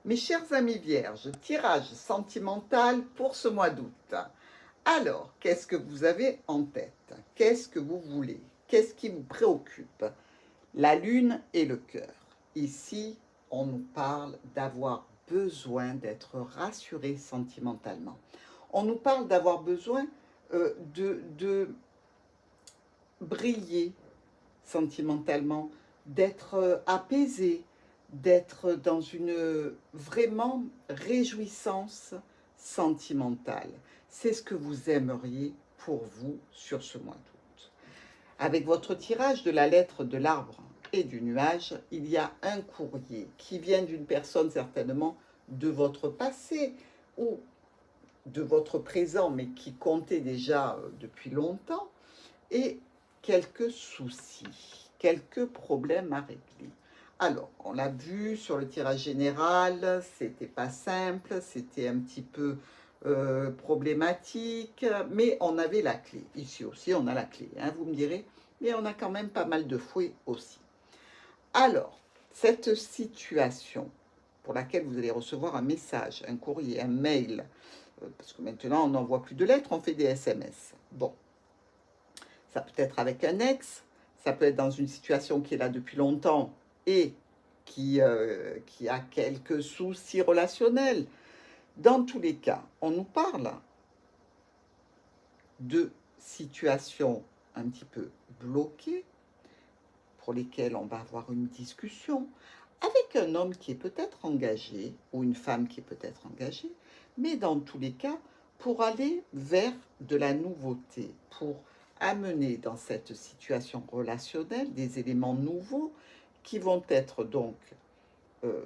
Mes chers amis vierges, tirage sentimental pour ce mois d'août. Alors, qu'est-ce que vous avez en tête? Qu'est-ce que vous voulez? Qu'est-ce qui vous préoccupe? La lune et le cœur. Ici, on nous parle d'avoir besoin d'être rassuré sentimentalement. On nous parle d'avoir besoin de briller sentimentalement, d'être apaisé, d'être dans une vraiment réjouissance sentimentale. C'est ce que vous aimeriez pour vous sur ce mois d'août. Avec votre tirage de la lettre de l'arbre et du nuage, il y a un courrier qui vient d'une personne certainement de votre passé ou de votre présent, mais qui comptait déjà depuis longtemps, et quelques soucis, quelques problèmes à régler. Alors, on l'a vu sur le tirage général, c'était pas simple, c'était un petit peu problématique, mais on avait la clé. Ici aussi, on a la clé, hein, vous me direz, mais on a quand même pas mal de fouets aussi. Alors, cette situation pour laquelle vous allez recevoir un message, un courrier, un mail, parce que maintenant on n'envoie plus de lettres, on fait des SMS. Bon, ça peut être avec un ex, ça peut être dans une situation qui est là depuis longtemps et qui a quelques soucis relationnels. Dans tous les cas, on nous parle de situations un petit peu bloquées, pour lesquelles on va avoir une discussion avec un homme qui est peut-être engagé ou une femme qui est peut-être engagée, mais dans tous les cas, pour aller vers de la nouveauté, pour amener dans cette situation relationnelle des éléments nouveaux qui vont être donc euh,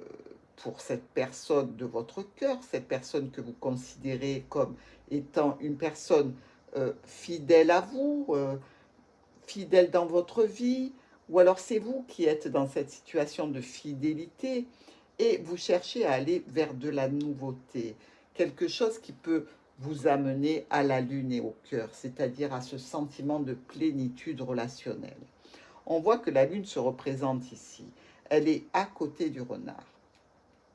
pour cette personne de votre cœur, cette personne que vous considérez comme étant une personne fidèle à vous, fidèle dans votre vie, ou alors c'est vous qui êtes dans cette situation de fidélité et vous cherchez à aller vers de la nouveauté, quelque chose qui peut vous amener à la lune et au cœur, c'est-à-dire à ce sentiment de plénitude relationnelle. On voit que la lune se représente ici. Elle est à côté du renard.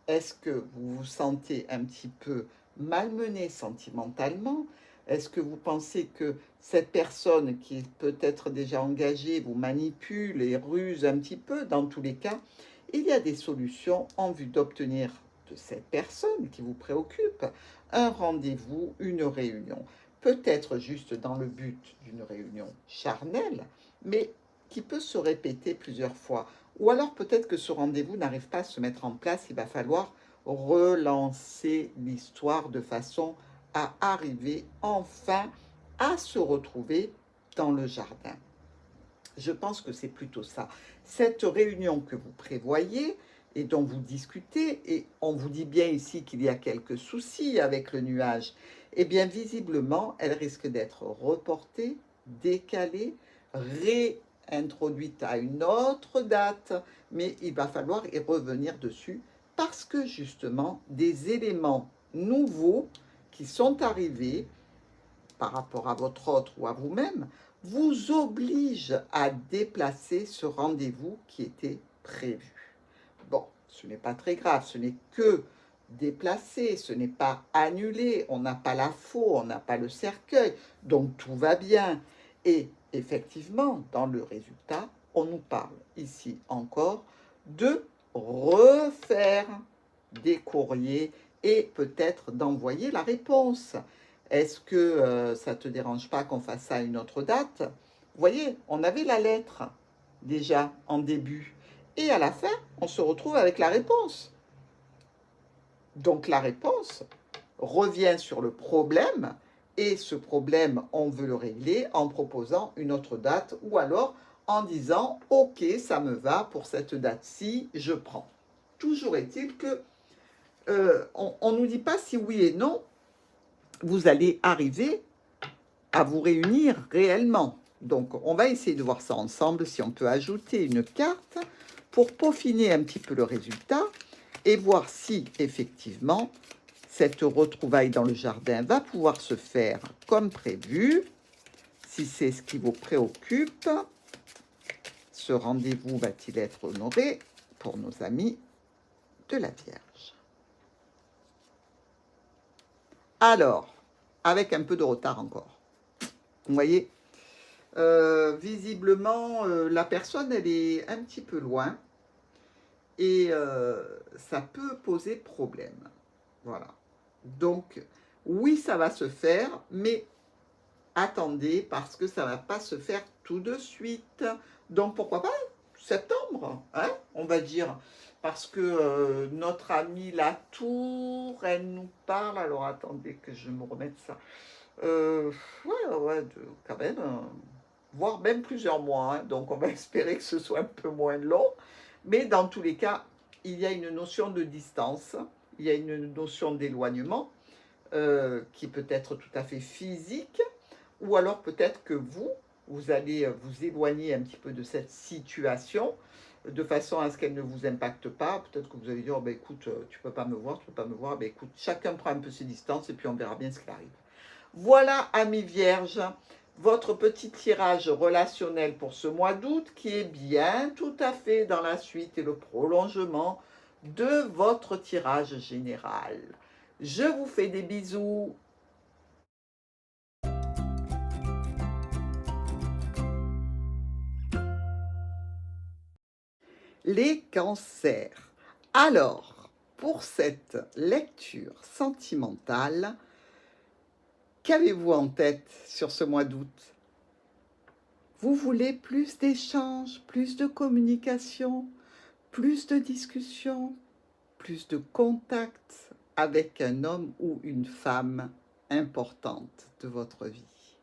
Est-ce que vous vous sentez un petit peu malmené sentimentalement? Est-ce que vous pensez que cette personne qui est peut-être déjà engagée vous manipule et ruse un petit peu? Dans tous les cas, il y a des solutions en vue d'obtenir de cette personne qui vous préoccupe un rendez-vous, une réunion. Peut-être juste dans le but d'une réunion charnelle, mais qui peut se répéter plusieurs fois. Ou alors peut-être que ce rendez-vous n'arrive pas à se mettre en place, il va falloir relancer l'histoire de façon à arriver enfin à se retrouver dans le jardin. Je pense que c'est plutôt ça. Cette réunion que vous prévoyez et dont vous discutez, et on vous dit bien ici qu'il y a quelques soucis avec le nuage, eh bien visiblement, elle risque d'être reportée, décalée, réintroduite à une autre date, mais il va falloir y revenir dessus parce que justement, des éléments nouveaux qui sont arrivés par rapport à votre autre ou à vous-même, vous oblige à déplacer ce rendez-vous qui était prévu. Bon, ce n'est pas très grave, ce n'est que déplacé, ce n'est pas annulé, on n'a pas la faux, on n'a pas le cercueil, donc tout va bien. Et effectivement, dans le résultat, on nous parle ici encore de refaire des courriers et peut-être d'envoyer la réponse. Est-ce que ça ne te dérange pas qu'on fasse ça à une autre date? Vous voyez, on avait la lettre déjà en début. Et à la fin, on se retrouve avec la réponse. Donc la réponse revient sur le problème, et ce problème, on veut le régler en proposant une autre date, ou alors en disant « Ok, ça me va, pour cette date-ci, je prends ». Toujours est-il que on ne nous dit pas si oui et non, vous allez arriver à vous réunir réellement. Donc, on va essayer de voir ça ensemble, si on peut ajouter une carte pour peaufiner un petit peu le résultat et voir si, effectivement, cette retrouvaille dans le jardin va pouvoir se faire comme prévu, si c'est ce qui vous préoccupe. Ce rendez-vous va-t-il être honoré pour nos amis de la Vierge? Alors, avec un peu de retard encore. Vous voyez, visiblement, la personne, elle est un petit peu loin et ça peut poser problème. Voilà. Donc, oui, ça va se faire, mais attendez, parce que ça ne va pas se faire tout de suite. Donc, pourquoi pas septembre, hein, on va dire. Parce que notre amie la tour, elle nous parle. Alors, attendez que je me remette ça. Ouais, quand même, voire même plusieurs mois. Hein. Donc, on va espérer que ce soit un peu moins long. Mais dans tous les cas, il y a une notion de distance, il y a une notion d'éloignement qui peut être tout à fait physique, ou alors peut-être que vous allez vous éloigner un petit peu de cette situation de façon à ce qu'elle ne vous impacte pas. Peut-être que vous allez dire, oh, ben, écoute, tu peux pas me voir, tu peux pas me voir. Ben, écoute, chacun prend un peu ses distances et puis on verra bien ce qui arrive. Voilà, amis vierges, votre petit tirage relationnel pour ce mois d'août qui est bien tout à fait dans la suite et le prolongement de votre tirage général. Je vous fais des bisous. Les cancers. Alors, pour cette lecture sentimentale, qu'avez-vous en tête sur ce mois d'août? Vous voulez plus d'échanges, plus de communication, plus de discussions, plus de contact avec un homme ou une femme importante de votre vie.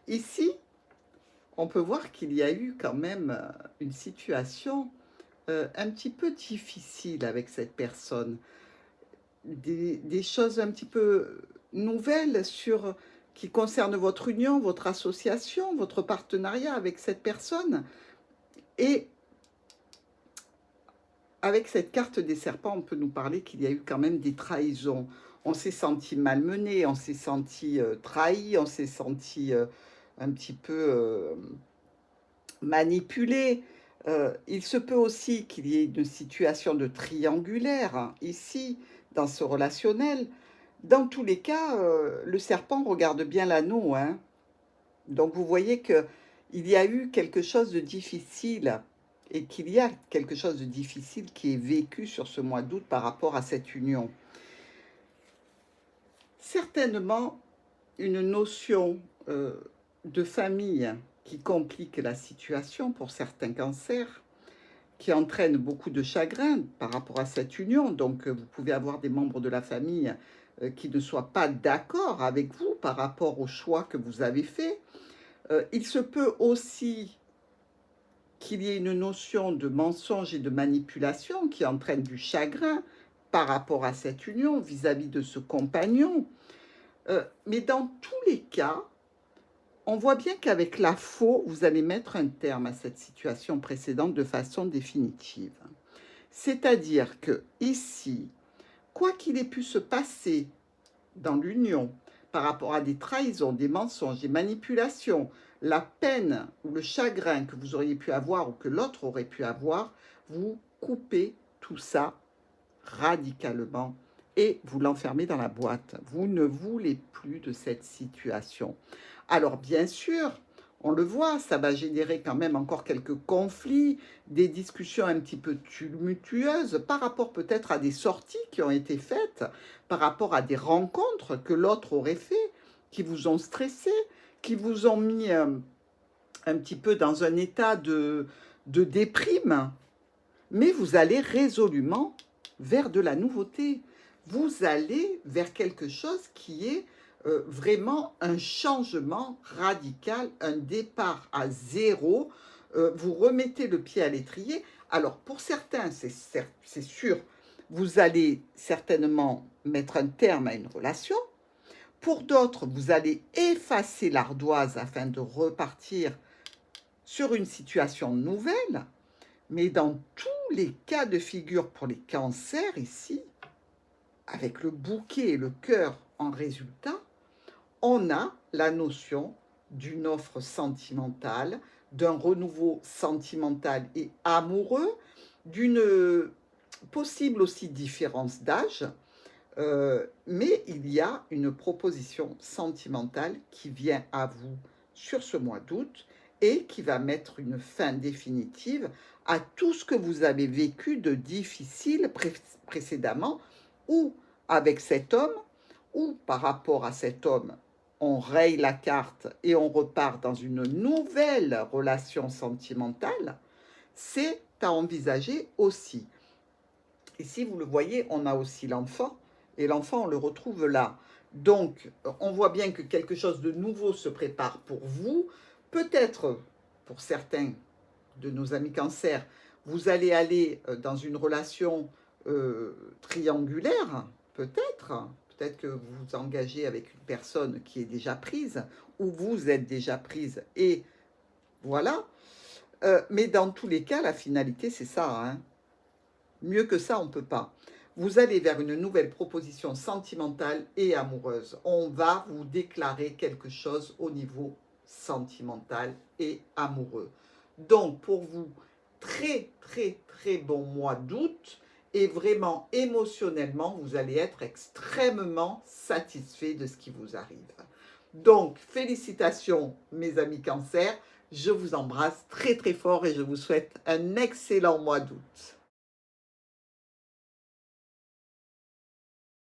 Ici, on peut voir qu'il y a eu quand même une situation un petit peu difficile avec cette personne. Des choses un petit peu nouvelles qui concernent votre union, votre association, votre partenariat avec cette personne. Et avec cette carte des serpents, on peut nous parler qu'il y a eu quand même des trahisons. On s'est senti malmené, on s'est senti trahi, on s'est senti un petit peu manipulé. Il se peut aussi qu'il y ait une situation de triangulaire hein, ici, dans ce relationnel. Dans tous les cas, le serpent regarde bien l'anneau. Hein. Donc vous voyez qu'il y a eu quelque chose de difficile et qu'il y a quelque chose de difficile qui est vécu sur ce mois d'août par rapport à cette union. Certainement une notion de famille qui complique la situation pour certains cancers, qui entraîne beaucoup de chagrin par rapport à cette union. Donc, vous pouvez avoir des membres de la famille qui ne soient pas d'accord avec vous par rapport au choix que vous avez fait. Il se peut aussi qu'il y ait une notion de mensonge et de manipulation qui entraîne du chagrin par rapport à cette union vis-à-vis de ce compagnon. Mais dans tous les cas, on voit bien qu'avec la faux, vous allez mettre un terme à cette situation précédente de façon définitive. C'est-à-dire que ici, quoi qu'il ait pu se passer dans l'union par rapport à des trahisons, des mensonges, des manipulations, la peine ou le chagrin que vous auriez pu avoir ou que l'autre aurait pu avoir, vous coupez tout ça radicalement et vous l'enfermez dans la boîte. Vous ne voulez plus de cette situation. Alors bien sûr, on le voit, ça va générer quand même encore quelques conflits, des discussions un petit peu tumultueuses par rapport peut-être à des sorties qui ont été faites, par rapport à des rencontres que l'autre aurait fait, qui vous ont stressé, qui vous ont mis un petit peu dans un état de déprime. Mais vous allez résolument vers de la nouveauté. Vous allez vers quelque chose qui est vraiment un changement radical, un départ à zéro. Vous remettez le pied à l'étrier. Alors, pour certains, c'est sûr, vous allez certainement mettre un terme à une relation. Pour d'autres, vous allez effacer l'ardoise afin de repartir sur une situation nouvelle. Mais dans tous les cas de figure pour les cancers ici, avec le bouquet et le cœur en résultat, on a la notion d'une offre sentimentale, d'un renouveau sentimental et amoureux, d'une possible aussi différence d'âge, Mais il y a une proposition sentimentale qui vient à vous sur ce mois d'août et qui va mettre une fin définitive à tout ce que vous avez vécu de difficile précédemment, ou avec cet homme, ou par rapport à cet homme, on raye la carte et on repart dans une nouvelle relation sentimentale. C'est à envisager aussi. Ici, vous le voyez, on a aussi l'enfant, et l'enfant, on le retrouve là. Donc, on voit bien que quelque chose de nouveau se prépare pour vous. Peut-être, pour certains de nos amis cancers, vous allez aller dans une relation triangulaire, peut-être. Peut-être que vous vous engagez avec une personne qui est déjà prise, ou vous êtes déjà prise, et voilà. Mais dans tous les cas, la finalité, c'est ça, hein. Mieux que ça, on ne peut pas. Vous allez vers une nouvelle proposition sentimentale et amoureuse. On va vous déclarer quelque chose au niveau sentimental et amoureux. Donc, pour vous, très, très, très bon mois d'août. Et vraiment, émotionnellement, vous allez être extrêmement satisfait de ce qui vous arrive. Donc, félicitations, mes amis cancer. Je vous embrasse très, très fort et je vous souhaite un excellent mois d'août.